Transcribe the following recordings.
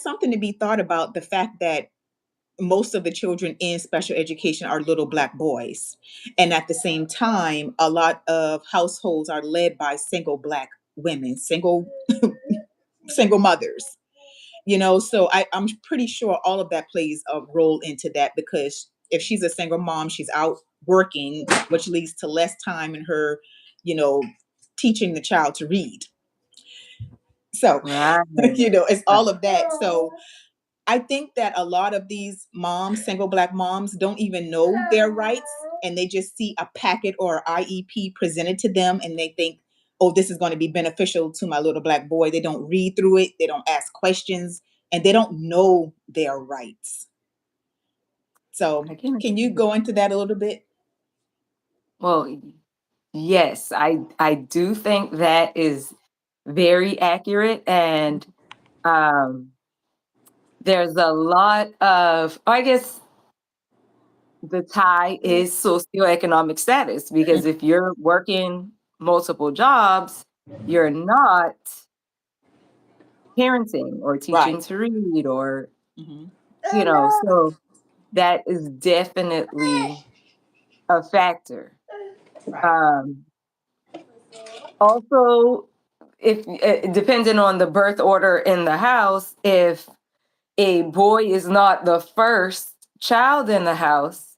something to be thought about, the fact that most of the children in special education are little Black boys. And at the same time, a lot of households are led by single Black women, single mothers. So I'm pretty sure all of that plays a role into that, because if she's a single mom, she's out working, which leads to less time in her, you know, teaching the child to read. So, Right. it's all of that. So I think that a lot of these moms, single Black moms, don't even know their rights, and they just see a packet or IEP presented to them and they think, oh, this is going to be beneficial to my little Black boy. They don't read through it, they don't ask questions, and they don't know their rights. So, I can can you go into that a little bit? Well, yes, I do think that is very accurate, and um, there's a lot of, I guess, the tie is socioeconomic status, because if you're working multiple jobs, you're not parenting or teaching Right. to read, or Hmm. so that is definitely a factor. Right. Um, Also, if depending on the birth order in the house, if a boy is not the first child in the house,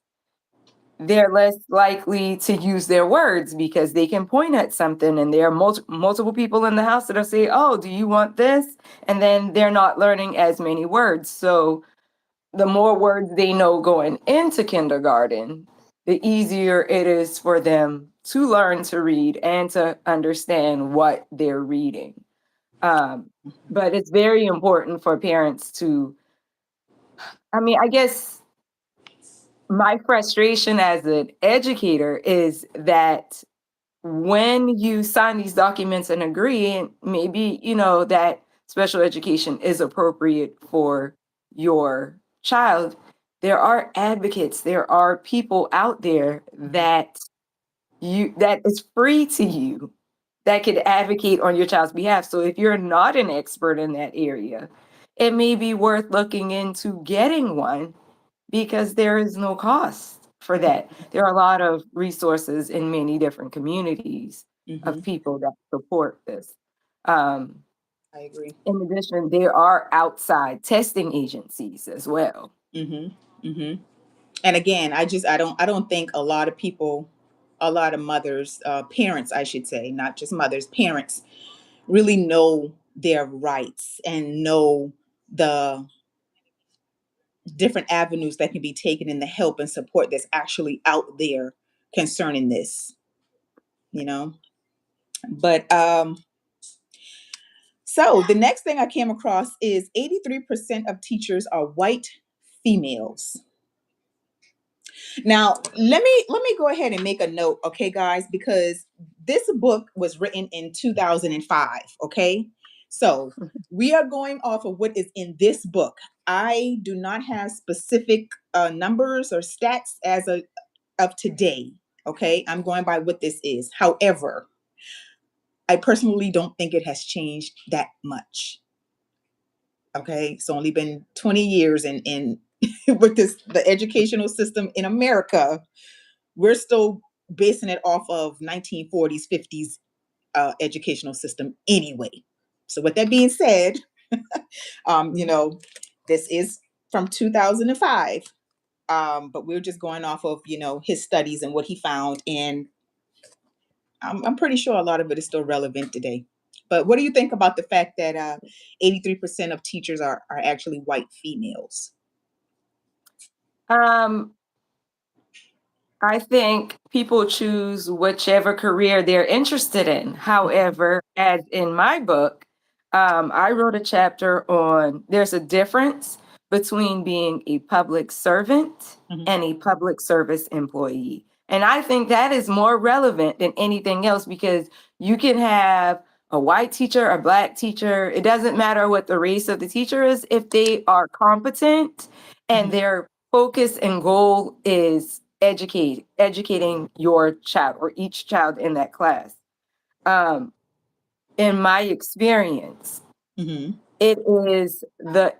they're less likely to use their words, because they can point at something and there are multiple people in the house that'll say, "Oh, do you want this?" And then they're not learning as many words. So the more words they know going into kindergarten, the easier it is for them to learn to read and to understand what they're reading. But it's very important for parents to, I guess my frustration as an educator is that when you sign these documents and agree, and maybe, that special education is appropriate for your child, there are advocates, there are people out there that is free to you, that could advocate on your child's behalf. So if you're not an expert in that area, it may be worth looking into getting one, because there is no cost for that. There are a lot of resources in many different communities of Hmm. people that support this. Um, I agree. in addition, there are outside testing agencies as well. Hmm. Hmm. And again, I don't think a lot of mothers, parents, I should say, not just mothers, parents, really know their rights and know the different avenues that can be taken in the help and support that's actually out there concerning this, you know. But so the next thing I came across is 83% of teachers are white females. Now, let me go ahead and make a note, okay, guys, because this book was written in 2005, okay? So, we are going off of what is in this book. I do not have specific numbers or stats of today, okay? I'm going by what this is. However, I personally don't think it has changed that much. Okay? It's only been 20 years and with the educational system in America, we're still basing it off of 1940s, 50s educational system anyway. So with that being said, um, you know, this is from 2005, but we're just going off of his studies and what he found, and I'm pretty sure a lot of it is still relevant today. But what do you think about the fact that 83% of teachers are actually white females? Um, I think people choose whichever career they're interested in. However, as in my book, I wrote a chapter on there's a difference between being a public servant Mhm. and a public service employee. And I think that is more relevant than anything else, because you can have a white teacher, a black teacher. It doesn't matter what the race of the teacher is, if they are competent and Mhm. their focus and goal is educating your child or each child in that class. Um, in my experience, Mhm. it is the